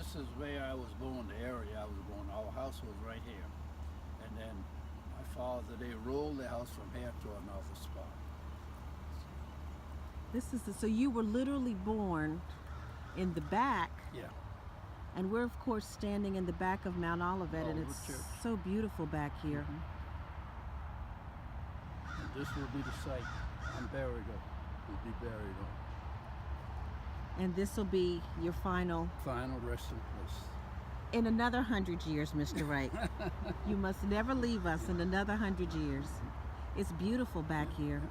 this is where I was born, the area I was born. Our house was right here. And then my father, they rolled the house from here to another spot. So you were literally born in the back. Yeah. And we're, of course, standing in the back of Mount Olivet, and it's so beautiful back here. And this will be the site I'm buried on. We'll be buried on. And this will be your final resting place. In another 100 years, Mr. Wright. You must never leave us in another 100 years. It's beautiful back here.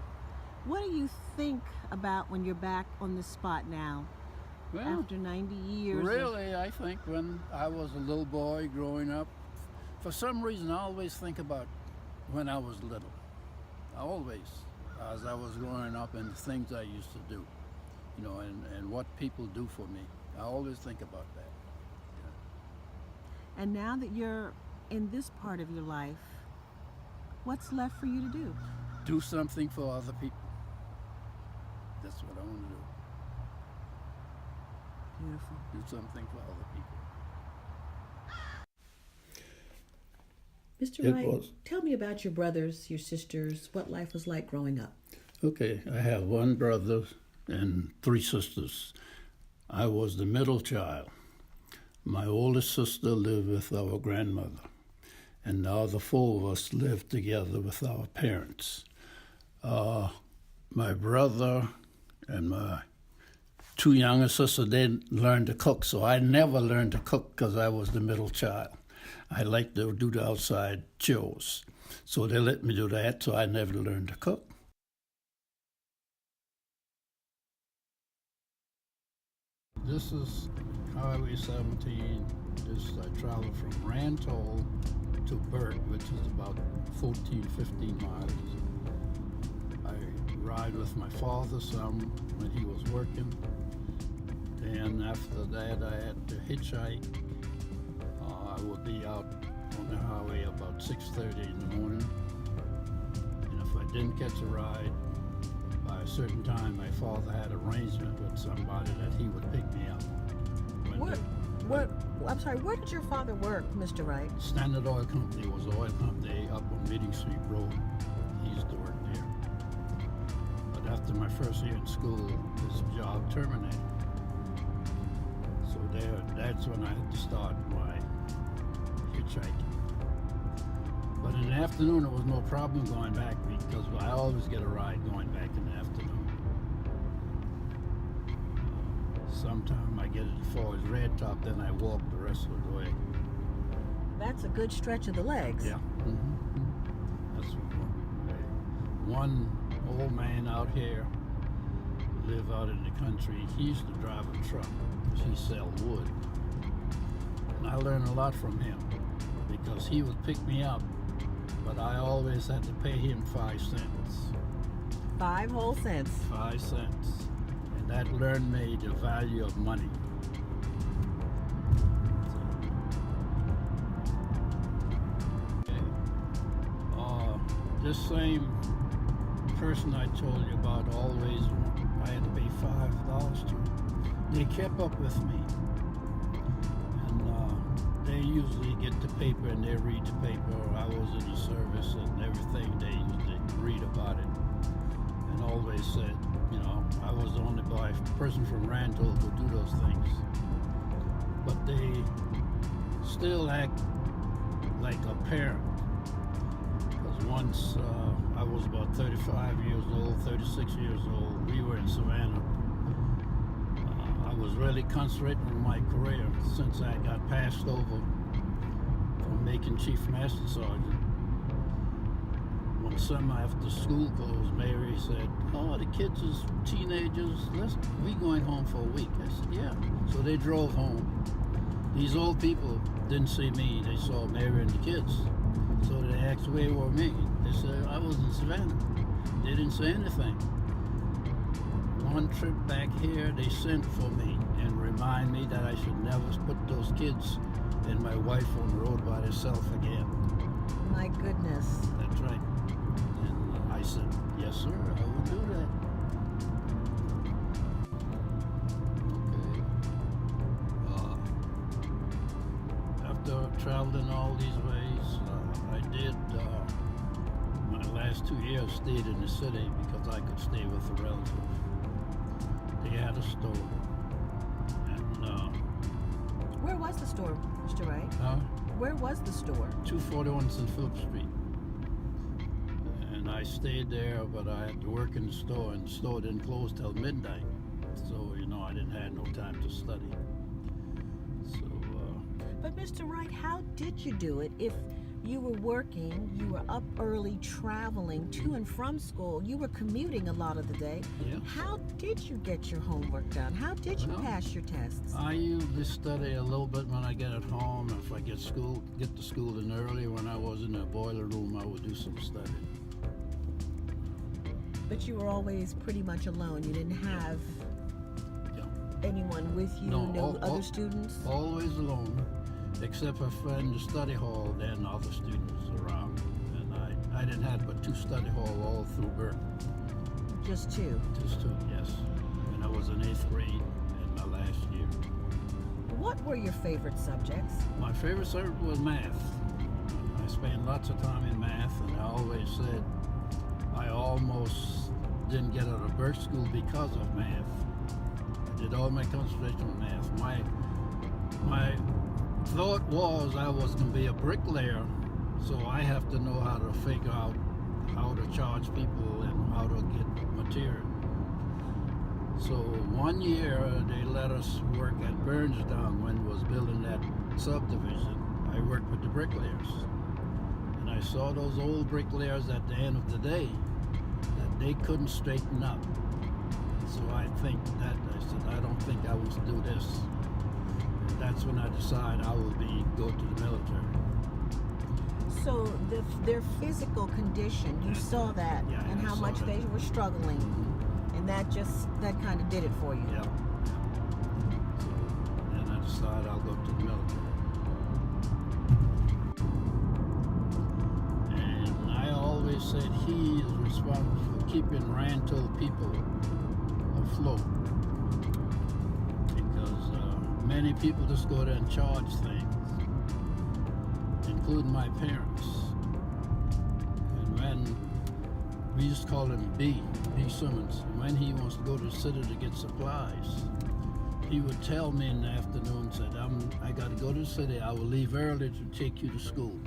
What do you think about when you're back on this spot now? Well, after 90 years? Really, I think when I was a little boy growing up, for some reason I always think about when I was little. Always, as I was growing up, and the things I used to do, you know, and what people do for me. I always think about that. And now that you're in this part of your life, what's left for you to do? Do something for other people. That's what I want to do. Beautiful. Do something for other people. Mr. Wright, tell me about your brothers, your sisters, what life was like growing up. Okay, I have one brother and 3 sisters. I was the middle child. My oldest sister lived with our grandmother, and the other 4 of us lived together with our parents. My brother and my 2 younger sisters, they learned to cook, so I never learned to cook because I was the middle child. I liked to do the outside chores, so they let me do that, so I never learned to cook. This is Highway 17. I travel from Rantoul to Burt, which is about 14, 15 miles. I ride with my father some when he was working. And after that, I had to hitchhike. I would be out on the highway about 6:30 in the morning. And if I didn't catch a ride, by a certain time, my father had an arrangement with somebody that he would pick me up. I'm sorry, where did your father work, Mr. Wright? Standard Oil Company was an oil company up on Meeting Street Road. He used to work there. But after my first year in school, his job terminated. So that's when I had to start my hitchhiking. But in the afternoon, there was no problem going back because I always get a ride going back in the afternoon. Sometime I get it as far as Red Top, then I walk the rest of the way. That's a good stretch of the legs. Yeah. That's one old man out here, live out in the country. He used to drive a truck. He sell wood. And I learned a lot from him because he would pick me up, but I always had to pay him 5 cents. 5 whole cents. 5 cents. And that learned me the value of money. This same person I told you about, always I had to pay $5 to. They kept up with me. And they usually get the paper and they read the paper. I was in the service and everything. They usually read about it. And always said, you know, I was the only person from Rantoul to do those things. But they still act like a parent. Because once I was about 35 years old, 36 years old, we were in Savannah. I was really concentrating on my career since I got passed over from making Chief Master Sergeant. One summer after school closed, Mary said, "Oh, the kids is teenagers. We going home for a week." I said, "Yeah." So they drove home. These old people didn't see me. They saw Mary and the kids. So they asked where were me. They said, "I was in Savannah." They didn't say anything. One trip back here, they sent for me and remind me that I should never put those kids and my wife on the road by themselves again. My goodness. That's right. And I said, "Yes, sir, I will do that." Okay. traveled in all these ways. I did. My last 2 years stayed in the city because I could stay with a relative. They had a store. And Where was the store, Mr. Wright? Where was the store? 241 St. Philip Street. And I stayed there, but I had to work in the store, and the store didn't close till midnight. So, I didn't have no time to study. So, But Mr. Wright, how did you do it? If you were working, you were up early traveling to and from school, you were commuting a lot of the day. yeah. How did you get your homework done? How did you Well, pass your tests? I usually study a little bit when I get at home. If I get to school in early, when I was in the boiler room, I would do some studying. But you were always pretty much alone. You didn't have Yeah. anyone with you, No, no other students? Always alone, except if in the study hall, then other students around. And I didn't have but 2 study hall all through Burke. Just two. Just 2, yes. When I was in 8th grade in my last year. What were your favorite subjects? My favorite subject was math. I spent lots of time in math, and I always said I almost didn't get out of Burke School because of math. I did all my concentration on math. My thought was I was going to be a bricklayer, so I have to know how to figure out how to charge people and how to get material. So one year they let us work at Burnstown when was building that subdivision. I worked with the bricklayers, and I saw those old bricklayers at the end of the day that they couldn't straighten up. So I said I don't think I will do this. And that's when I decided I will go to the military. So their physical condition, you saw that, Yeah, and I how saw much that. they were struggling, and that kind of did it for you. Yeah. So then I decided I'll go to the military. And I always said he is responsible for keeping Rantoul people afloat. Because many people just go there and charge things, including my parents. And when we used to call him B Simmons, when he wants to go to the city to get supplies, he would tell me in the afternoon, said, I got to go to the city. I will leave early to take you to school.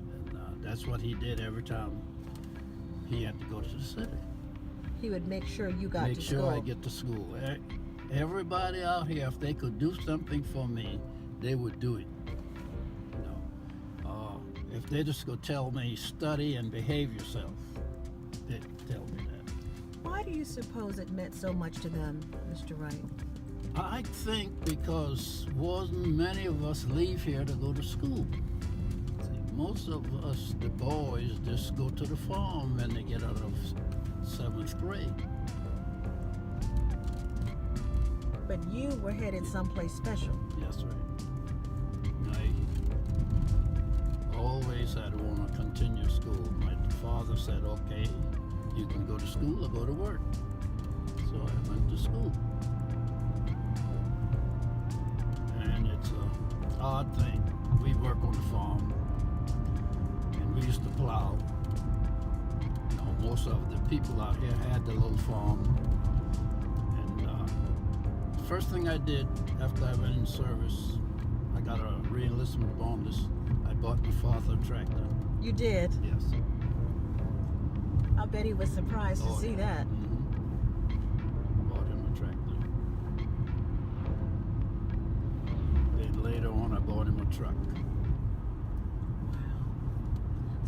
And that's what he did every time he had to go to the city. He would make sure you got to school. Make sure I get to school. Everybody out here, if they could do something for me, they would do it. If they just go tell me, study and behave yourself, they'd tell me that. Why do you suppose it meant so much to them, Mr. Wright? I think because wasn't many of us leave here to go to school. See, most of us, the boys, just go to the farm when they get out of 7th grade. But you were headed someplace special. Yes, right. I always had to want to continue school. My father said, okay, you can go to school or go to work. So I went to school. And it's an odd thing. We work on the farm, and we used to plow. Most of the people out here had the little farm. And the first thing I did after I went in service, I got a re-enlistment bonus. I bought my father a tractor. You did? Yes. I bet he was surprised to see that. Bought him a tractor. Then later on, I bought him a truck.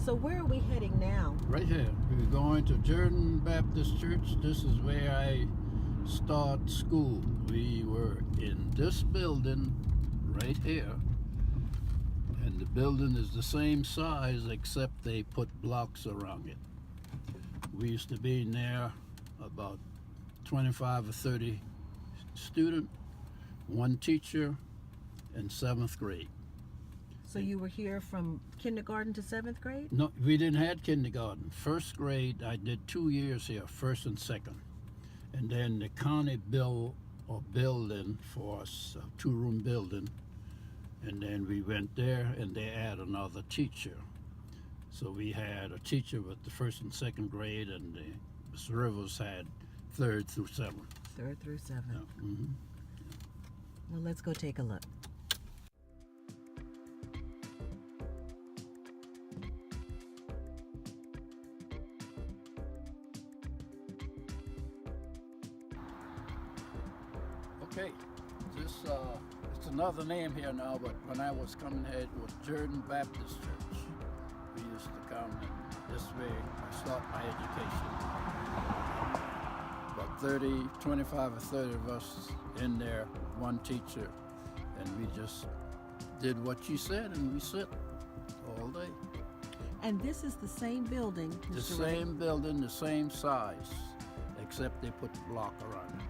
So where are we heading now? Right here. We're going to Jordan Baptist Church. This is where I start school. We were in this building right here. And the building is the same size except they put blocks around it. We used to be in there about 25 or 30 students, 1 teacher, and 7th grade. So you were here from kindergarten to 7th grade? No, we didn't have kindergarten. 1st grade, I did 2 years here, 1st and 2nd. And then the county built a building for us, a 2-room building, And then we went there, and they had another teacher. So we had a teacher with the first and second grade, and Mr. Rivers had third through seventh. Third through seventh. Yeah. Mm-hmm. Well, let's go take a look. Okay, this it's another name here now, but when I was coming here, it was Jordan Baptist Church. We used to come, and this way I started my education. About 25 or 30 of us in there, one teacher, and we just did what she said, and we sit all day. And this is the same building, Mr. The same building, the same size, except they put the block around it.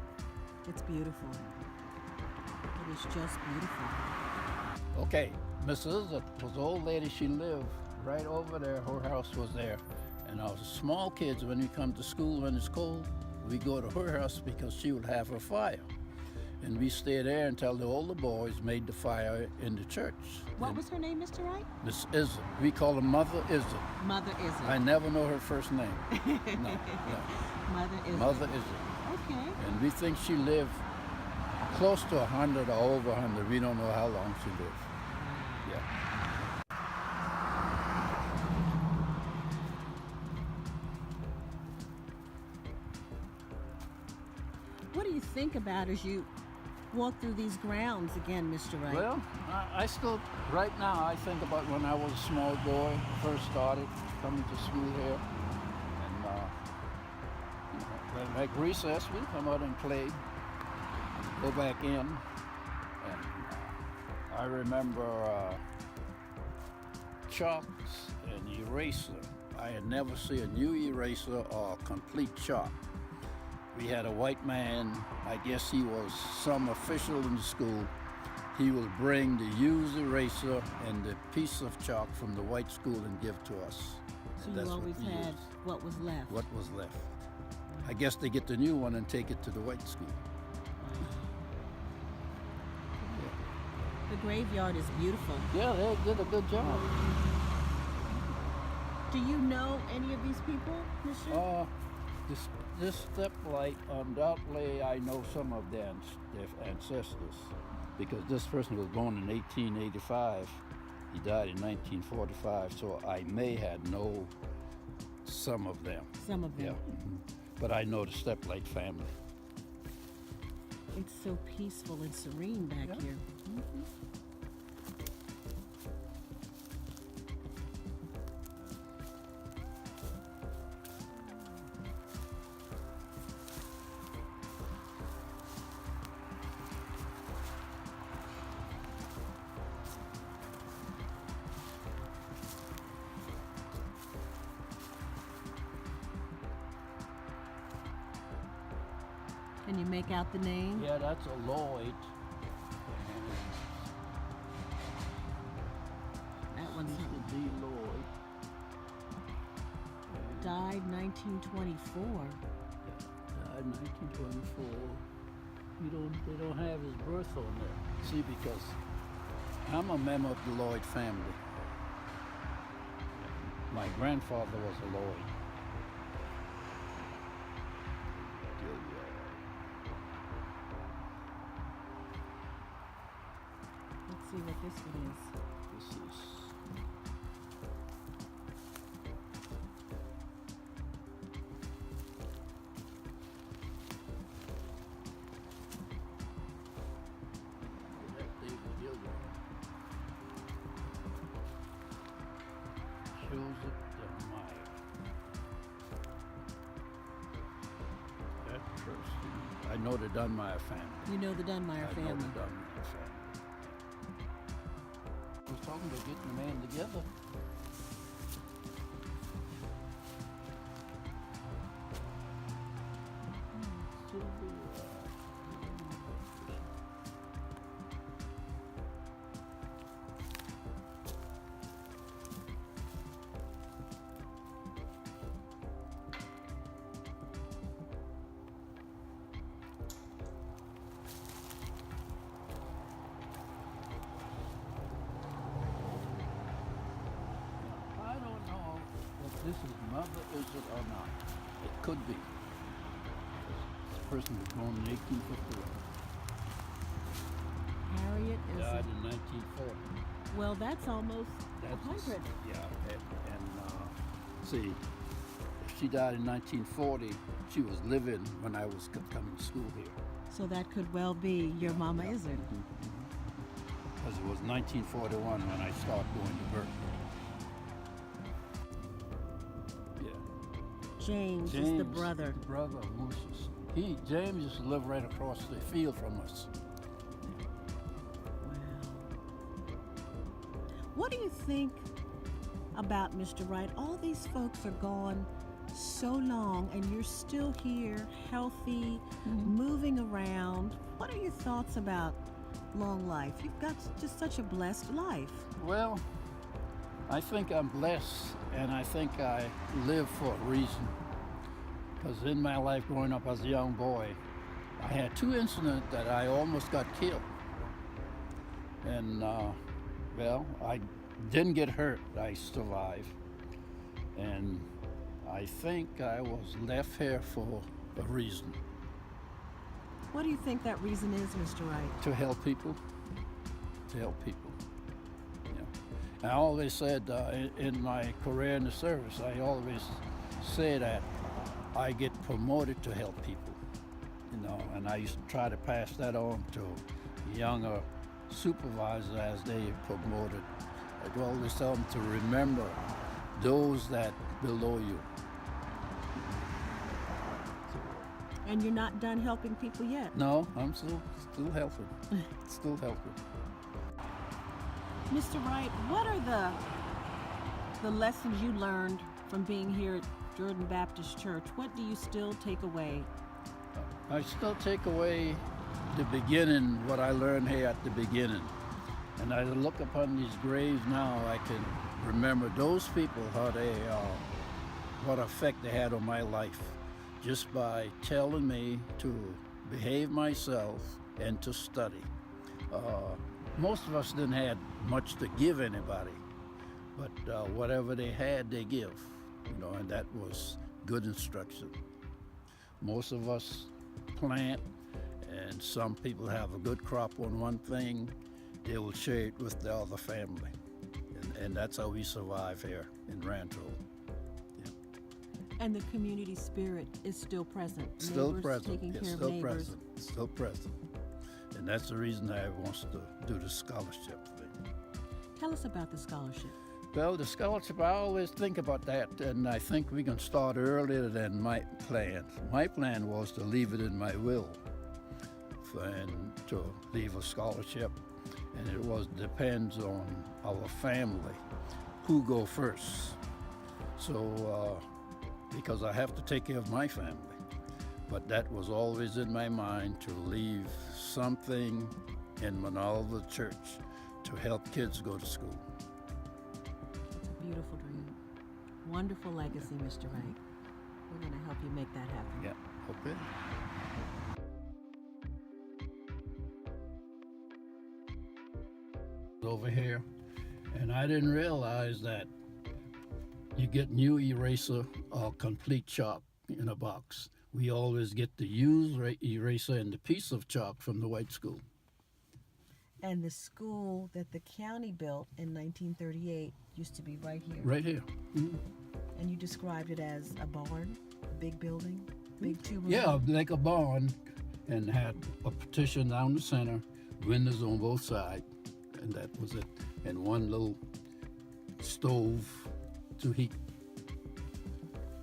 It's beautiful. It is just beautiful. Okay, Miss Izzard was an old lady. She lived right over there. Her house was there. And I was small kids, when we come to school when it's cold, we go to her house because she would have her fire. And we stay there until the older boys made the fire in the church. What And was her name, Mr. Wright? Miss Izzard. We call her Mother Izzard. Mother Izzard. I never know her first name. No. Mother Izzard. Mother Izzard. Okay. And we think she lived close to 100 or over 100. We don't know how long she lived. Yeah. What do you think about as you walk through these grounds again, Mr. Wright? Well, I still, right now, I think about when I was a small boy, first started coming to school here. And like recess, we come out and play, go back in. And I remember chalks and eraser. I had never seen a new eraser or a complete chalk. We had a white man, I guess he was some official in the school. He would bring the used eraser and the piece of chalk from the white school and give to us. So And you that's what always we had used. what was left. What was left. I guess they get the new one and take it to the white school. The graveyard is beautiful. Yeah, they did a good job. Do you know any of these people, Mr.? This stoplight, undoubtedly, I know some of their ancestors, because this person was born in 1885. He died in 1945, so I may have know some of them. Some of them. Yeah, but I know the Steplight family. It's so peaceful and serene back Yeah. here. Can you make out the name? Yeah, that's a Lloyd. That one's Mr. D. Lloyd. died 1924. Died 1924. They don't have his birth on there. See, because I'm a member of the Lloyd family. My grandfather was a Lloyd. Let's see what this one is. This is that David Gilroy. Joseph Meyer. That person. I know the Dunmire family. You know the Dunmire I know the family. Dunmire family. I was talking about getting the man together. this is mother, is it or not? It could be. This person was born in 1851. Harriet is. Died in 1940. Well, that's almost That's 100. Yeah, and see, if she died in 1940, she was living when I was coming to school here. So that could well be your mama, Yeah. is it? Because it was 1941 when I started going to Berkeley. Yeah. James is the brother. Brother of Moses. James used to live right across the field from us. Wow. What do you think about Mr. Wright? All these folks are gone so long and you're still here, healthy, moving around. What are your thoughts about long life? You've got just such a blessed life. Well, I think I'm blessed, and I think I live for a reason. Because in my life growing up as a young boy, I had two incidents that I almost got killed. And, well, I didn't get hurt. I survived. And I think I was left here for a reason. What do you think that reason is, Mr. Wright? To help people. To help people. Yeah. I always said in my career in the service, I always say that I get promoted to help people. And I used to try to pass that on to younger supervisors as they promoted. I'd always tell them to remember those that below you. And you're not done helping people yet. No, I'm still helping. Still helping. Mr. Wright, what are the lessons you learned from being here at Jordan Baptist Church? What do you still take away? I still take away the beginning, what I learned here at the beginning. And I look upon these graves now, I can remember those people, how they, what effect they had on my life, just by telling me to behave myself and to study. Most of us didn't have much to give anybody, but whatever they had, they give, and that was good instruction. Most of us plant, and some people have a good crop on one thing, they will share it with the other family. And that's how we survive here in Rancho. Yeah. And the community spirit is still present. Still Neighbors present. taking It's care still of neighbors. present. Still present. And that's the reason I want to do the scholarship thing. Tell us about the scholarship. Well, the scholarship, I always think about that, and I think we can start earlier than my plan. My plan was to leave it in my will and to leave a scholarship, and it depends on our family, who go first. So, because I have to take care of my family. But that was always in my mind, to leave something in Manalva Church to help kids go to school. It's a beautiful dream. Wonderful legacy, Mr. Wright. We're going to help you make that happen. Yeah, okay. Over here, and I didn't realize that you get new eraser or complete chalk in a box. We always get the used eraser and the piece of chalk from the white school. And the school that the county built in 1938 used to be right here. Right here. Mm-hmm. And you described it as a barn, a big building, big two-room. Yeah, like a barn, and had a partition down the center, windows on both sides, and that was it. And one little stove to heat.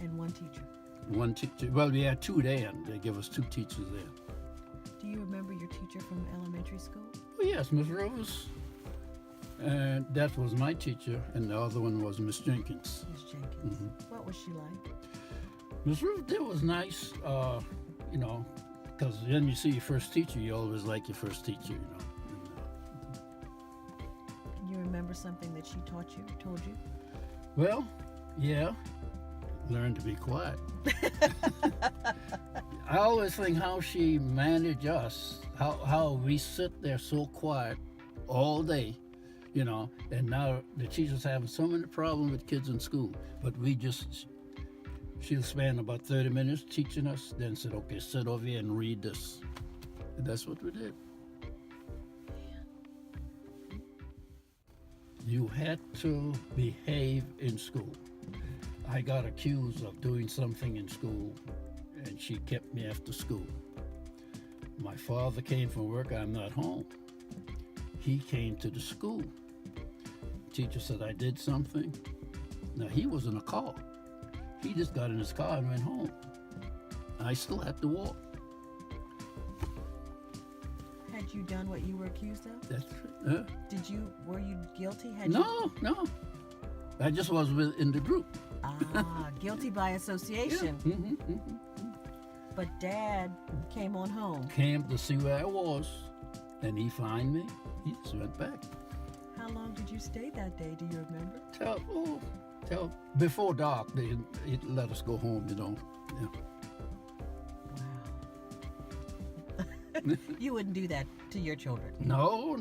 And one teacher. One teacher. Well, we had two there, and they give us two teachers there. Do you remember your teacher from elementary school? Oh, yes, Miss Rose. And that was my teacher, and the other one was Miss Jenkins. Miss Jenkins. Mm-hmm. What was she like? Miss Rose, it was nice, because then you see your first teacher, you always like your first teacher, Can you remember something that she told you? Well, yeah, learn to be quiet. I always think how she managed us, how we sit there so quiet all day you know. And now the teacher's having so many problems with kids in school, but she'll spend about 30 minutes teaching us, then said, okay, sit over here and read this. And that's what we did. You had to behave in school. I got accused of doing something in school, and she kept me after school. My father came from work, I'm not home. He came to the school. Teacher said I did something. Now, he was in a car. He just got in his car and went home. I still had to walk. Had you done what you were accused of? That's right. Were you guilty? No. I just was in the group. Guilty by association. Yeah. Mm-hmm. But Dad came on home. Came to see where I was, and he found me. He just went back. How long did you stay that day? Do you remember? Till before dark, they let us go home, you know. Yeah. Wow. You wouldn't do that to your children? No.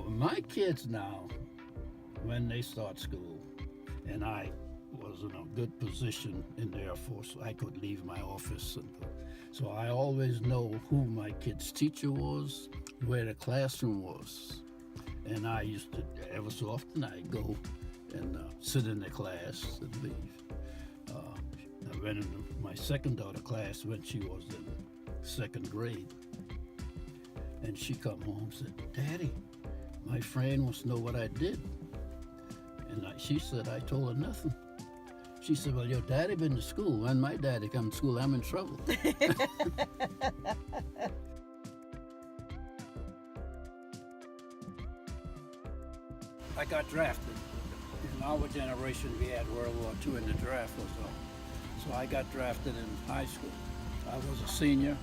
My kids now, when they start school, and I was in a good position in the Air Force, I could leave my office. So I always know who my kid's teacher was, where the classroom was. And I used to, ever so often, I'd go and sit in the class and leave. I went into my second daughter class when she was in second grade. And she come home and said, Daddy, my friend wants to know what I did. And she said, I told her nothing. She said, well, your daddy been to school. When my daddy come to school, I'm in trouble. I got drafted. In our generation, we had World War II and the draft was on. So I got drafted in high school. I was a senior.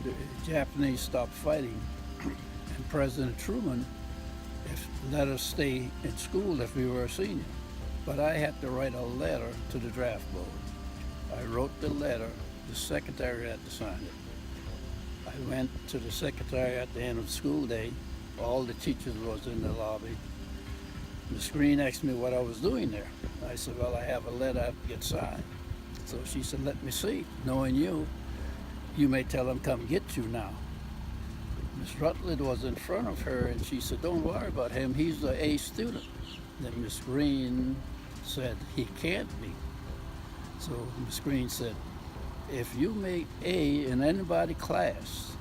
The Japanese stopped fighting, and President Truman let us stay in school if we were a senior. But I had to write a letter to the draft board. I wrote the letter, the secretary had to sign it. I went to the secretary at the end of the school day. All the teachers was in the lobby. The screen asked me what I was doing there. I said, well, I have a letter I have to get signed. So she said, let me see. Knowing you may tell him come get you now. Miss Rutledge was in front of her, and she said, don't worry about him, he's an A student. Then Miss Green said, he can't be. So Miss Green said, if you make A in anybody's class,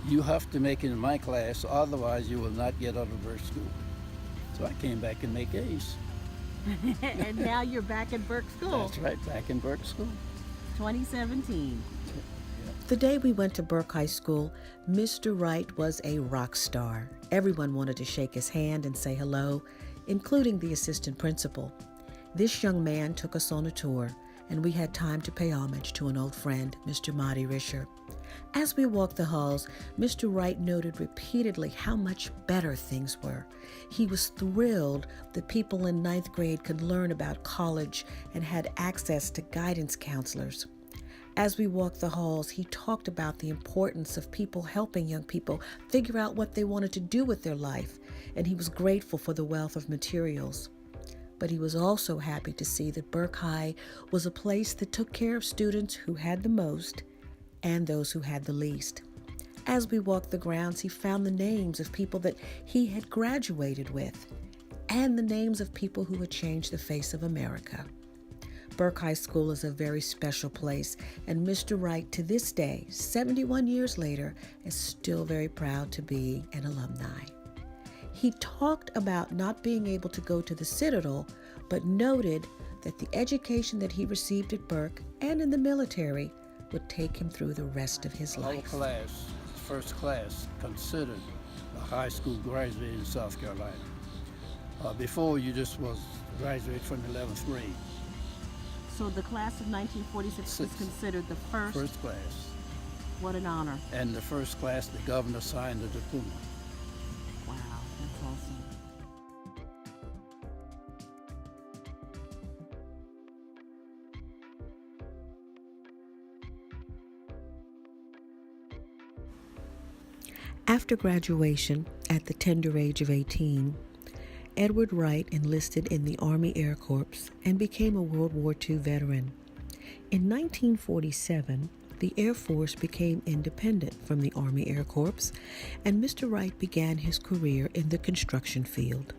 you have to make it in my class, otherwise you will not get out of Burke School. So I came back and make A's. And now you're back at Burke School. That's right, back in Burke School. 2017. The day we went to Burke High School, Mr. Wright was a rock star. Everyone wanted to shake his hand and say hello, including the assistant principal. This young man took us on a tour, and we had time to pay homage to an old friend, Mr. Marty Risher. As we walked the halls, Mr. Wright noted repeatedly how much better things were. He was thrilled that people in 9th grade could learn about college and had access to guidance counselors. As we walked the halls, he talked about the importance of people helping young people figure out what they wanted to do with their life, and he was grateful for the wealth of materials. But he was also happy to see that Burke High was a place that took care of students who had the most and those who had the least. As we walked the grounds, he found the names of people that he had graduated with and the names of people who had changed the face of America. Burke High School is a very special place, and Mr. Wright, to this day, 71 years later, is still very proud to be an alumni. He talked about not being able to go to the Citadel, but noted that the education that he received at Burke and in the military would take him through the rest of his life. Our class, first class, considered a high school graduate in South Carolina. Before, you just was graduate from 11th grade. So the class of 1946 was considered the first? First class. What an honor. And the first class, the governor signed the diploma. Wow, that's awesome. After graduation, at the tender age of 18, Edward Wright enlisted in the Army Air Corps and became a World War II veteran. In 1947, the Air Force became independent from the Army Air Corps, and Mr. Wright began his career in the construction field.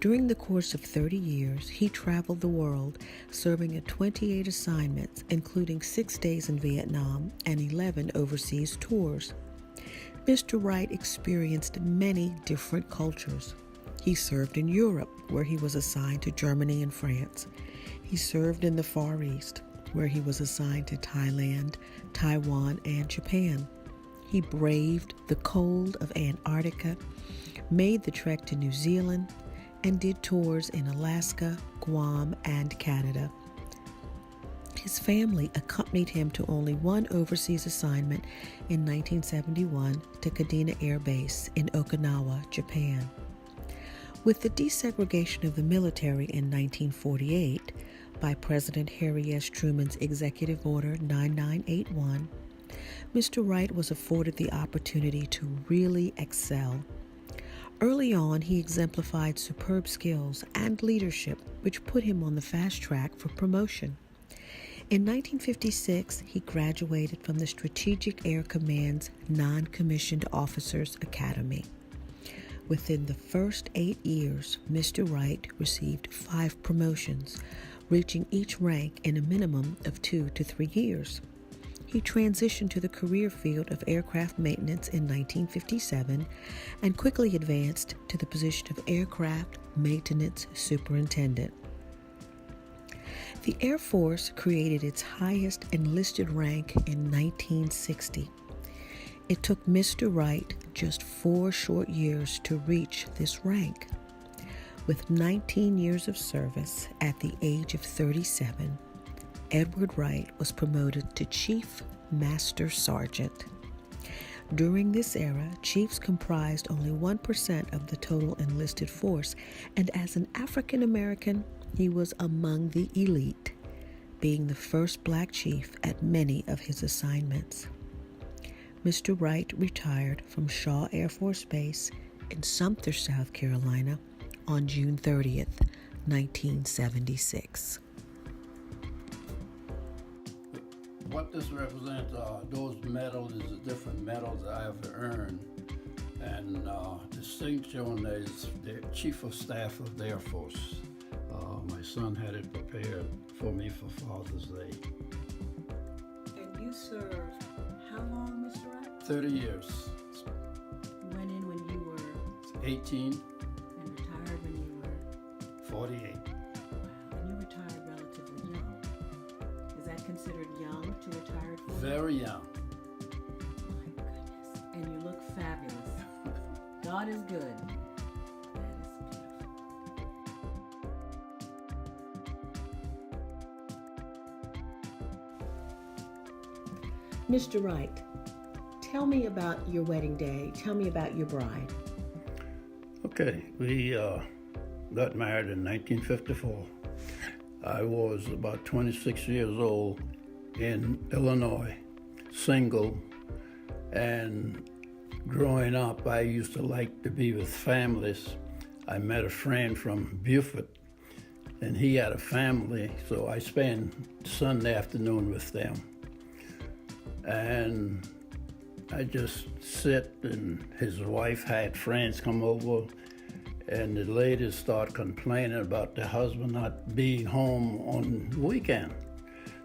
During the course of 30 years, he traveled the world, serving at 28 assignments, including 6 days in Vietnam and 11 overseas tours. Mr. Wright experienced many different cultures. He served in Europe, where he was assigned to Germany and France. He served in the Far East, where he was assigned to Thailand, Taiwan, and Japan. He braved the cold of Antarctica, made the trek to New Zealand, and did tours in Alaska, Guam, and Canada. His family accompanied him to only one overseas assignment in 1971 to Kadena Air Base in Okinawa, Japan. With the desegregation of the military in 1948 by President Harry S. Truman's Executive Order 9981, Mr. Wright was afforded the opportunity to really excel. Early on, he exemplified superb skills and leadership, which put him on the fast track for promotion. In 1956, he graduated from the Strategic Air Command's Non-Commissioned Officers Academy. Within the first 8 years, Mr. Wright received 5 promotions, reaching each rank in a minimum of 2 to 3 years. He transitioned to the career field of aircraft maintenance in 1957 and quickly advanced to the position of aircraft maintenance superintendent. The Air Force created its highest enlisted rank in 1960. It took Mr. Wright just 4 short years to reach this rank. With 19 years of service at the age of 37, Edward Wright was promoted to Chief Master Sergeant. During this era, chiefs comprised only 1% of the total enlisted force, and as an African American, he was among the elite, being the first black chief at many of his assignments. Mr. Wright retired from Shaw Air Force Base in Sumter, South Carolina on June 30th, 1976. What this represents, those medals is the different medals I have earned, and distinction as the Chief of Staff of the Air Force. My son had it prepared for me for Father's Day. And you served how long, Mr. Wright? 30 years. You went in when you were 18. and retired when you were 48. wow. And you retired relatively young. Is that considered young to retire for? Very young. My goodness. And you look fabulous. God is good. That is beautiful. Mr. Wright, tell me about your wedding day. Tell me about your bride. Okay, we got married in 1954. I was about 26 years old in Illinois, single, and growing up, I used to like to be with families. I met a friend from Beaufort, and he had a family, so I spent Sunday afternoon with them. And I just sit, and his wife had friends come over, and the ladies start complaining about the husband not being home on the weekend.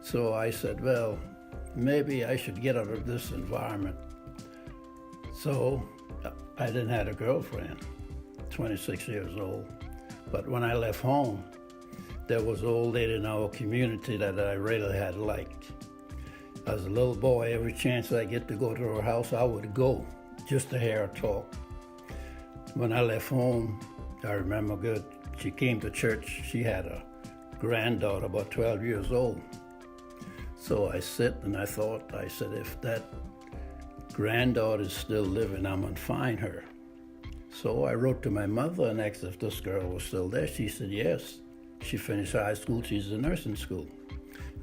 So I said, well, maybe I should get out of this environment. So I didn't have a girlfriend, 26 years old. But when I left home, there was an old lady in our community that I really had liked. As a little boy, every chance I get to go to her house, I would go just to hear her talk. When I left home, I remember good, she came to church. She had a granddaughter about 12 years old. So I sit and I thought, I said, if that granddaughter's still living, I'm gonna find her. So I wrote to my mother and asked if this girl was still there. She said yes. She finished high school, she's in nursing school.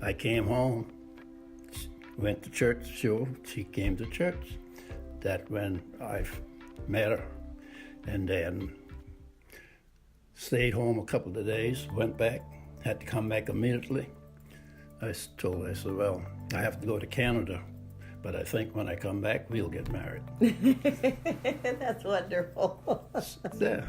I came home, went to church, sure, she came to church. that when I met her, and then stayed home a couple of days, went back, had to come back immediately. I told her, I said, well, I have to go to Canada, but I think when I come back, we'll get married. That's wonderful. Yeah.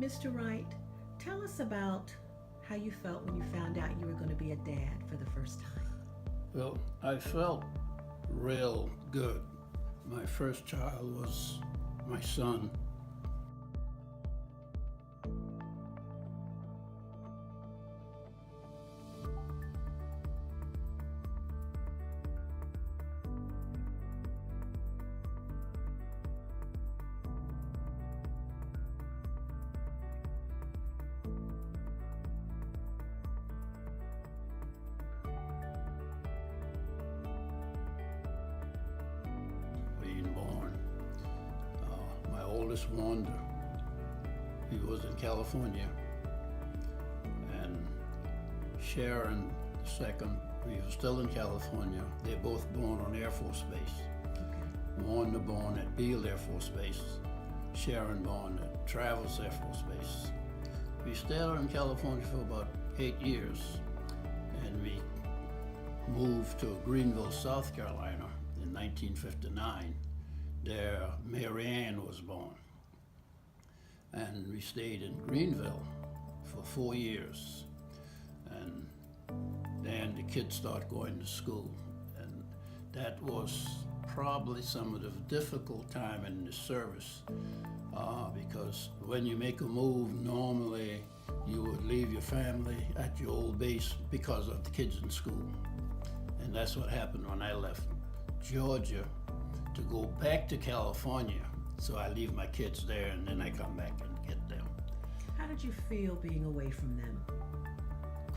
Mr. Wright, tell us about how you felt when you found out you were going to be a dad for the first time. Well, I felt real good. My first child was my son. Being born. My oldest Wanda, he was in California, and Sharon, the second, we were still in California. They're both born on Air Force Base. Wanda born at Beale Air Force Base, Sharon born at Travis Air Force Base. We stayed out in California for about 8 years, and we moved to Greenville, South Carolina in 1959. There, Mary Ann was born. And we stayed in Greenville for 4 years. And then the kids started going to school. And that was probably some of the difficult time in the service, because when you make a move, normally you would leave your family at your old base because of the kids in school. And that's what happened when I left Georgia to go back to California. So I leave my kids there and then I come back and get them. How did you feel being away from them?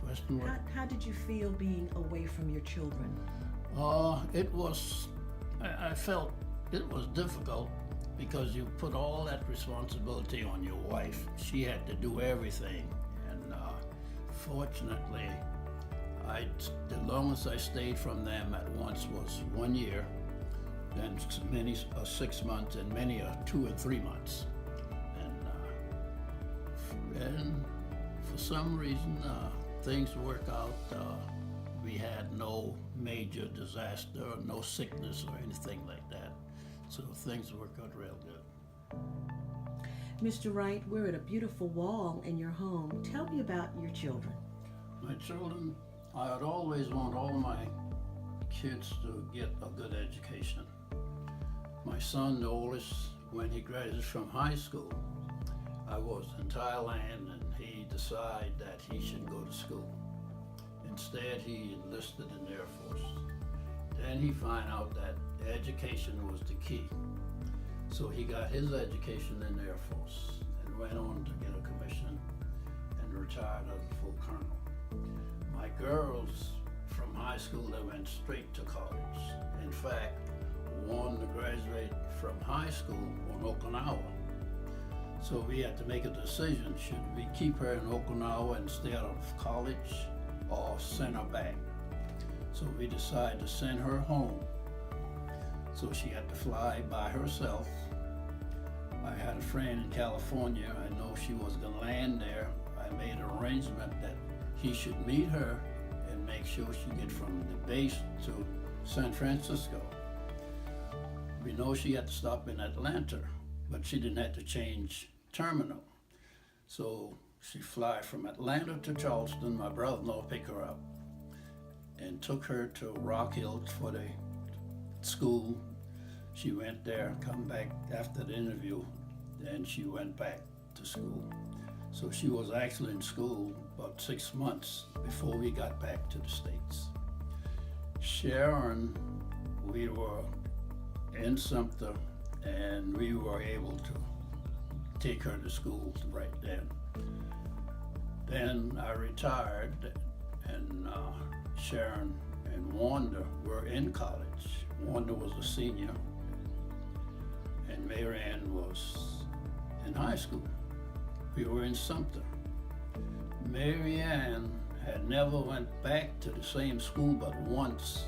Question what? How did you feel being away from your children? I felt it was difficult because you put all that responsibility on your wife. She had to do everything. And fortunately, the longest I stayed from them at once was 1 year, then many 6 months, and many 2 and 3 months. And for some reason, things work out. We had no major disaster, no sickness or anything like that. So things work out real good. Mr. Wright, we're at a beautiful wall in your home. Tell me about your children. My children, I would always want all my kids to get a good education. My son, the oldest, when he graduated from high school, I was in Thailand and he decided that he should go to school. Instead, he enlisted in the Air Force. Then he found out that education was the key. So he got his education in the Air Force and went on to get a commission and retired as a full colonel. My girls from high school, they went straight to college. In fact, one to graduate from high school on Okinawa. So we had to make a decision, should we keep her in Okinawa and stay out of college or send her back? So we decided to send her home. So she had to fly by herself. I had a friend in California, I know she was gonna land there. I made an arrangement that he should meet her and make sure she get from the base to San Francisco. We know she had to stop in Atlanta, but she didn't have to change terminal. So she fly from Atlanta to Charleston. My brother-in-law picked her up and took her to Rock Hill for the school. She went there, come back after the interview, and she went back to school. So she was actually in school about 6 months before we got back to the States. Sharon, we were in Sumter, and we were able to take her to school right then. Then I retired, and Sharon and Wanda were in college. Wanda was a senior, and Marianne was in high school. We were in Sumter. Marianne had never went back to the same school but once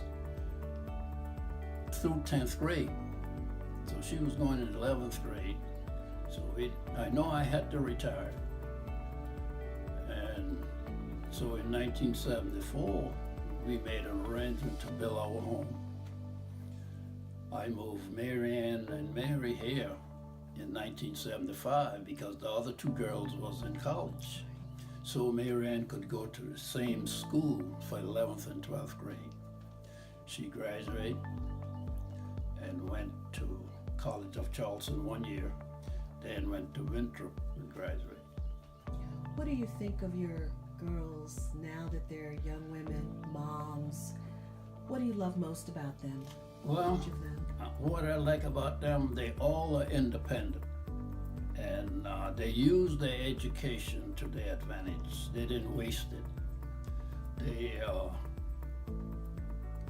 through 10th grade. So she was going in 11th grade. So I know I had to retire. And so in 1974, we made an arrangement to build our home. I moved Marianne and Mary here in 1975 because the other two girls was in college. So Marianne could go to the same school for 11th and 12th grade. She graduated and went to College of Charleston 1 year, then went to Winthrop and graduated. What do you think of your girls now that they're young women, moms? What do you love most about them? Well, Each of them? what I like about them, they all are independent, and they use their education to their advantage. They didn't waste it. They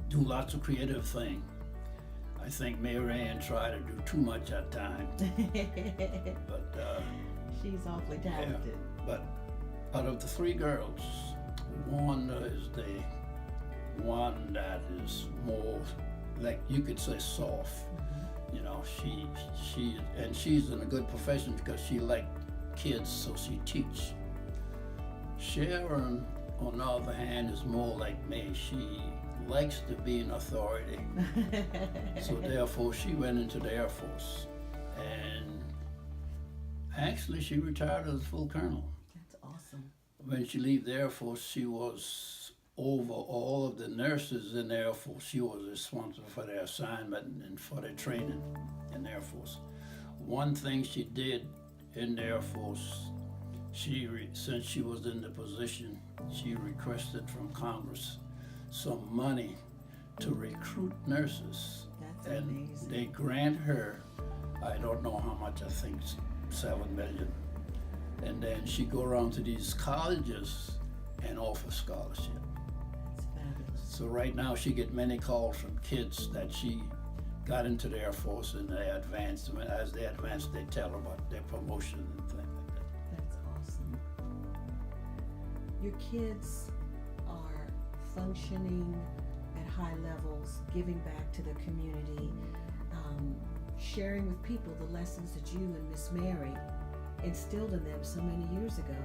do lots of creative things. I think Marianne tried to do too much at times, but She's awfully talented. yeah. But out of the three girls, Wanda is the one that is more, like you could say, soft. You know, she's in a good profession because she liked kids, so she teach. Sharon, on the other hand, is more like me. She likes to be an authority. So therefore, she went into the Air Force, and actually, she retired as a full colonel. That's awesome. When she left the Air Force, she was over all of the nurses in the Air Force. She was responsible for their assignment and for their training in the Air Force. One thing she did in the Air Force, since she was in the position, she requested from Congress some money to recruit nurses. That's and amazing. they grant her, I don't know how much, I think $7 million. And then she go around to these colleges and offer scholarship. That's fabulous. So right now she get many calls from kids that she got into the Air Force and they advanced. As they advance, they tell her about their promotion and things like that. That's awesome. Your kids are functioning at high levels, giving back to the community, sharing with people the lessons that you and Miss Mary instilled in them so many years ago.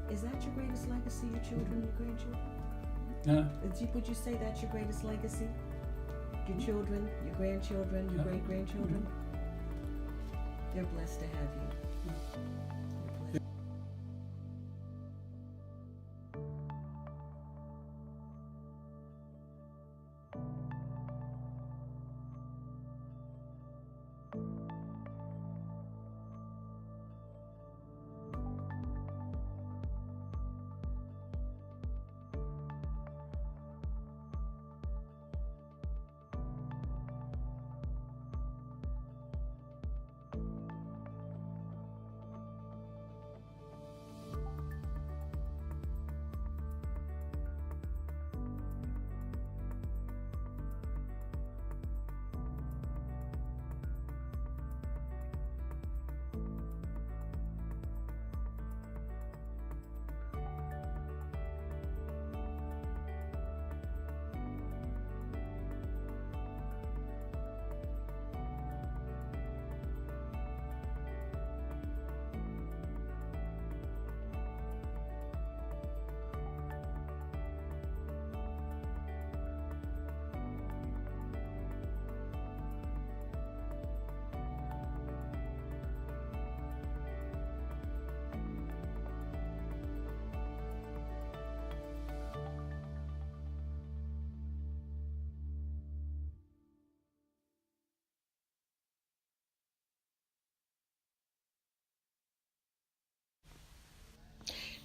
Is that your greatest legacy, your children, your grandchildren? Would you say that's your greatest legacy? Your children, your grandchildren, your great-grandchildren? They're blessed to have you.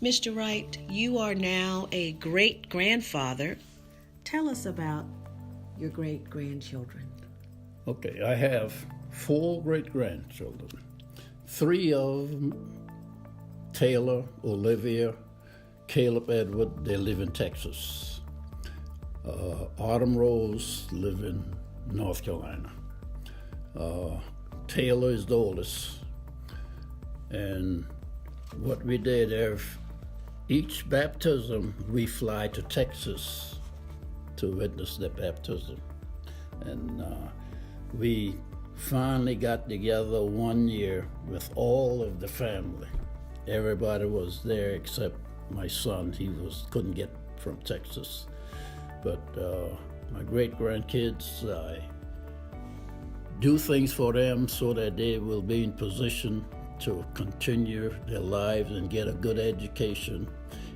Mr. Wright, you are now a great-grandfather. Tell us about your great-grandchildren. Okay, I have 4 great-grandchildren. 3 of them, Taylor, Olivia, Caleb, Edward, they live in Texas. Autumn Rose live in North Carolina. Taylor is the oldest. And what we did, each baptism, we fly to Texas to witness the baptism. And we finally got together one year with all of the family. Everybody was there except my son. He couldn't get from Texas. But my great-grandkids, I do things for them so that they will be in position to continue their lives and get a good education.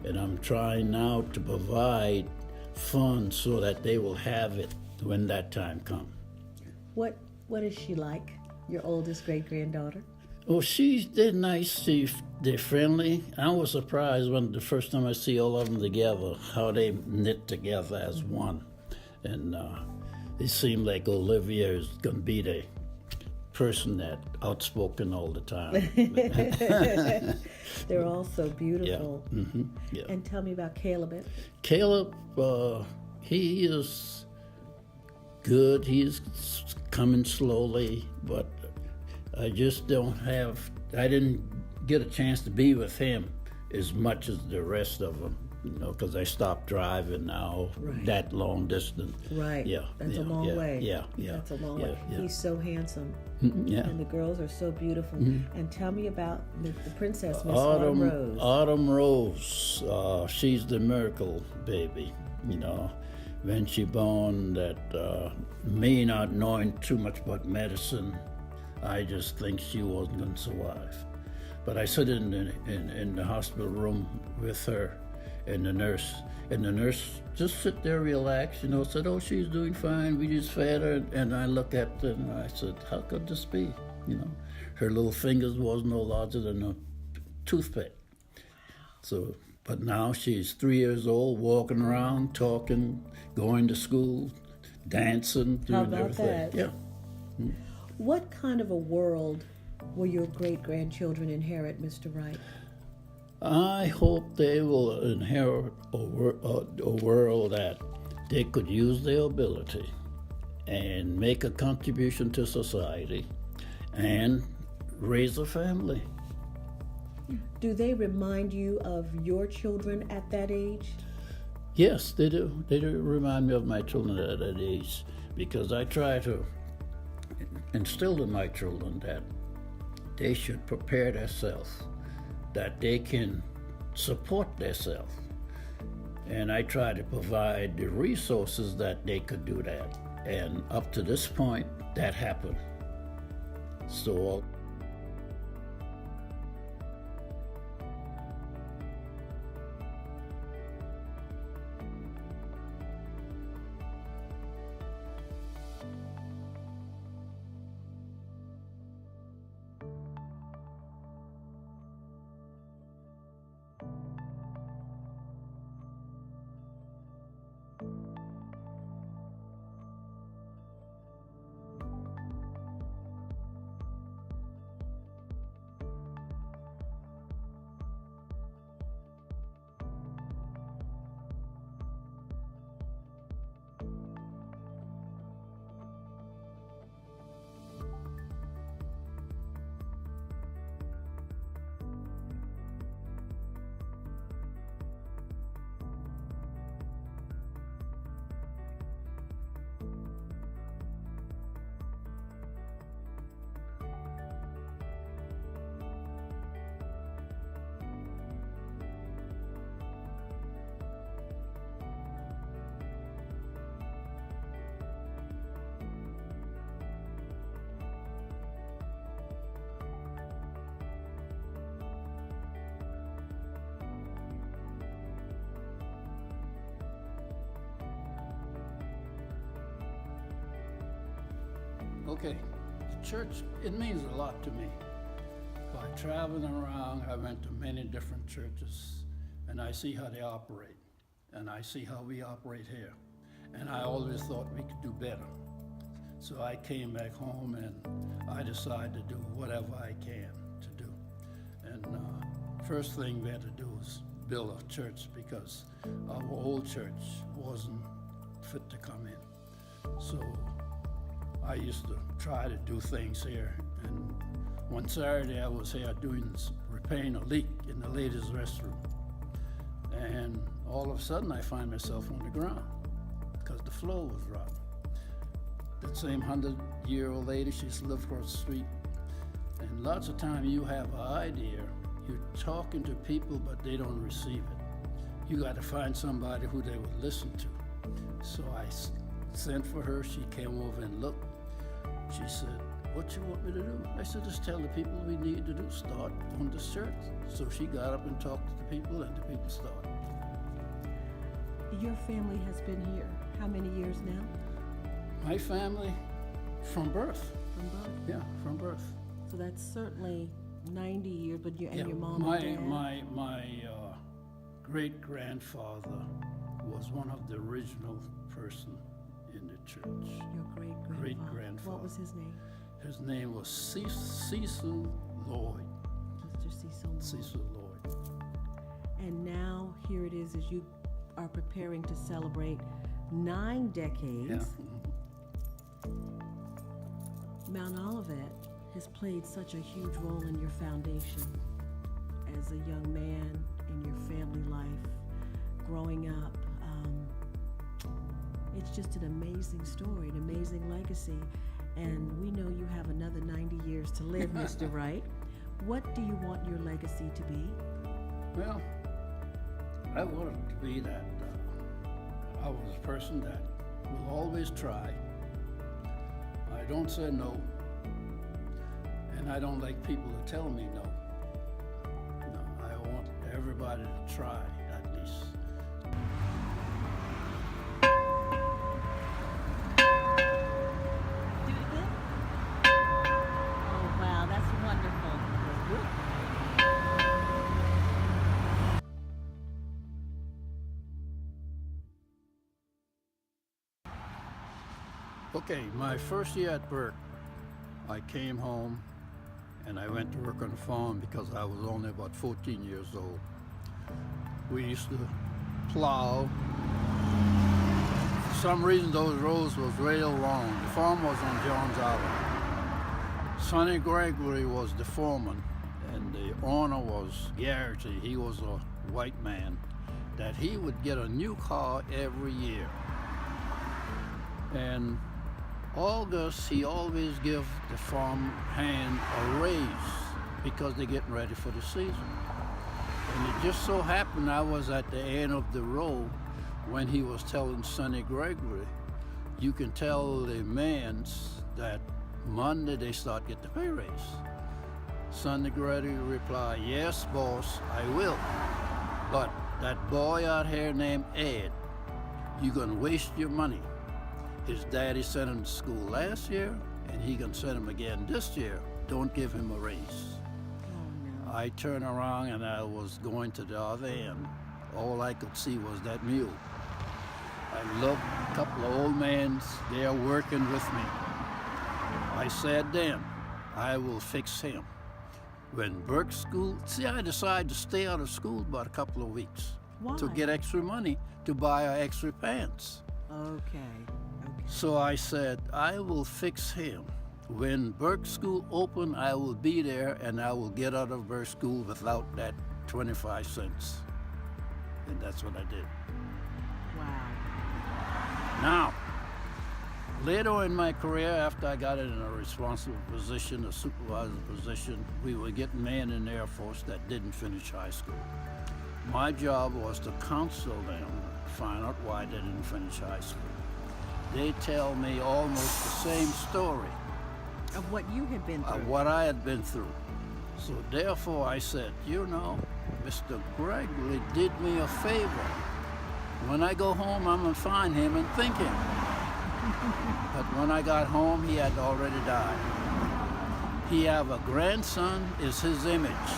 And I'm trying now to provide funds so that they will have it when that time comes. What is she like, your oldest great-granddaughter? Oh, they're nice, they're friendly. I was surprised when the first time I see all of them together, how they knit together as one. And it seemed like Olivia is going to be the person that outspoken all the time. They're all so beautiful. Yeah. Mm-hmm. Yeah. And tell me about Caleb. Caleb, he is good. He's coming slowly, but I didn't get a chance to be with him as much as the rest of them, because I stopped driving now that long distance. Right. Yeah. That's a long way. Yeah. That's a long way. Yeah. He's so handsome. Yeah. And the girls are so beautiful. And tell me about the princess, Miss Autumn Rose. Autumn Rose, she's the miracle baby, When she born, that me not knowing too much about medicine, I just think she wasn't going to survive. But I sit in the hospital room with her and the nurse just sit there, relax, said, oh, she's doing fine, we just fed her. And I look at her and I said, how could this be? Her little fingers was no larger than a toothpick. So, but now she's 3 years old, walking around, talking, going to school, dancing, doing everything. That? Yeah. What kind of a world will your great-grandchildren inherit, Mr. Wright? I hope they will inherit a world that they could use their ability and make a contribution to society and raise a family. Do they remind you of your children at that age? Yes, they do. They do remind me of my children at that age, because I try to instill in my children that they should prepare themselves, that they can support themselves. And I try to provide the resources that they could do that. And up to this point, that happened. So okay, the church, it means a lot to me. By traveling around, I went to many different churches, and I see how they operate, and I see how we operate here. And I always thought we could do better. So I came back home and I decided to do whatever I can to do. And first thing we had to do was build a church because our old church wasn't fit to come in. So I used to try to do things here. And one Saturday I was here repairing a leak in the ladies' restroom. And all of a sudden I find myself on the ground because the floor was rotten. That same 100-year-old lady, she used to live across the street. And lots of times you have an idea, you're talking to people, but they don't receive it. You got to find somebody who they would listen to. So I sent for her, she came over and looked. She said, "What you want me to do?" I said, "Just tell the people we need to do, start on this church." So she got up and talked to the people, and the people started. Your family has been here how many years now? My family, from birth. From birth? Yeah, from birth. So that's certainly 90 years, but your mom my, and dad? My great-grandfather was one of the original person in the church. Your great-grandfather. Great-grandfather. What was his name? His name was Cecil Lloyd. Mr. Cecil Lloyd. Cecil Lloyd. And now here it is as you are preparing to celebrate 9 decades. Yeah. Mount Olivet has played such a huge role in your foundation as a young man in your family life, growing up. It's just an amazing story, an amazing legacy, and we know you have another 90 years to live, Mr. Wright. What do you want your legacy to be? Well, I want it to be that I was a person that will always try. I don't say no, and I don't like people to tell me no. No, I want everybody to try at least. Do it again? Oh, wow, that's wonderful. Okay, my first year at Burke, I came home and I went to work on the farm because I was only about 14 years old. We used to plow. For some reason those roads was real long. The farm was on Johns Island. Sonny Gregory was the foreman and the owner was Garrity. He was a white man that he would get a new car every year. And August, he always give the farm hand a raise because they're getting ready for the season. And it just so happened I was at the end of the row when he was telling Sonny Gregory, you can tell the mans that Monday they start get the pay raise. Sonny Gregory replied, "Yes, boss, I will. But that boy out here named Ed, you're gonna waste your money. His daddy sent him to school last year, and he gonna send him again this year. Don't give him a raise." Oh, no. I turned around and I was going to the other end. All I could see was that mule. I looked, a couple of old men there working with me. I said then, I will fix him. When Burke School, I decided to stay out of school about a couple of weeks. Why? To get extra money to buy extra pants. Okay. So I said, I will fix him. When Burke School opened, I will be there and I will get out of Burke School without that 25 cents. And that's what I did. Wow. Now, later in my career, after I got in a responsible position, a supervisor position, we were getting men in the Air Force that didn't finish high school. My job was to counsel them, find out why they didn't finish high school. They tell me almost the same story Of what you had been through. of what I had been through. So therefore I said, you know, Mr. Gregory did me a favor. When I go home, I'm gonna find him and thank him. But when I got home, he had already died. He have a grandson, is his image.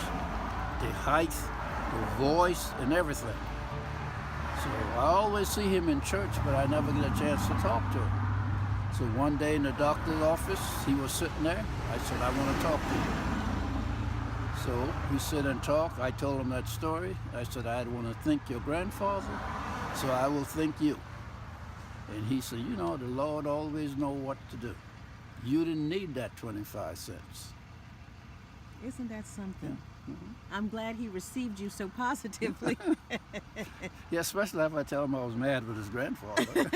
The height, the voice, and everything. So I always see him in church, but I never get a chance to talk to him. So one day in the doctor's office, he was sitting there. I said, I want to talk to you. So we sit and talk. I told him that story. I said, I want to thank your grandfather, so I will thank you. And he said, you know, the Lord always know what to do. You didn't need that 25 cents. Isn't that something? Yeah. Mm-hmm. I'm glad he received you so positively. Yeah, especially if I tell him I was mad with his grandfather.